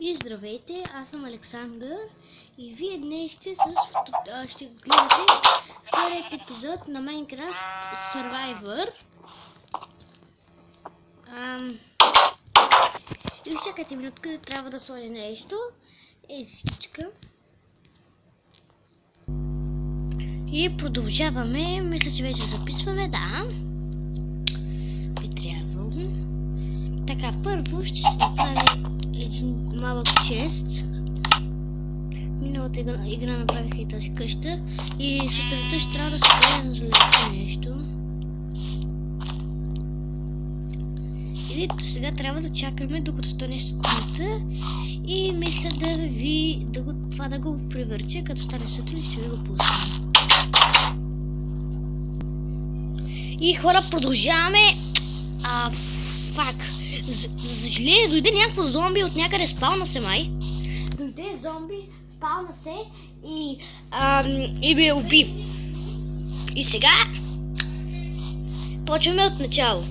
И здравейте, аз съм Александър и вие днес ще гледате вторият епизод на Minecraft Survivor. И всяката минутка да трябва да сложи нещо. Всичичка. И продължаваме. Мисля, че вече записваме, да. Би трябвало. Така, първо ще се направи един малък чест. Миналата игра направих и тази къща. И сутринта ще трябва да се гледа за нещо. И сега трябва да чакаме докато стане сутринта. И мисля да го превърча, като стане сутрин ще ви го пусна. И хора, продължаваме. Фак. За съжаление, дойде някакво зомби от някъде, спална се май. Дойде зомби, спална се и ме уби. И сега почваме от начало.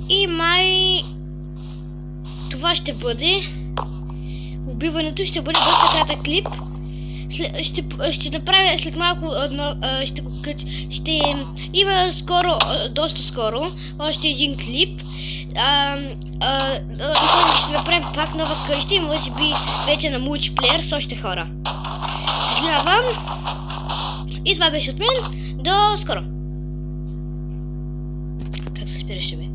И май това ще бъде убиването, ще бъде доста кратък клип. Ще направя след малко ще има доста скоро още един клип. Ще направим пак нова къща и може би вече на мултиплеер с още хора. Съжалявам. И това беше от мен. До скоро. Как се спираше бе?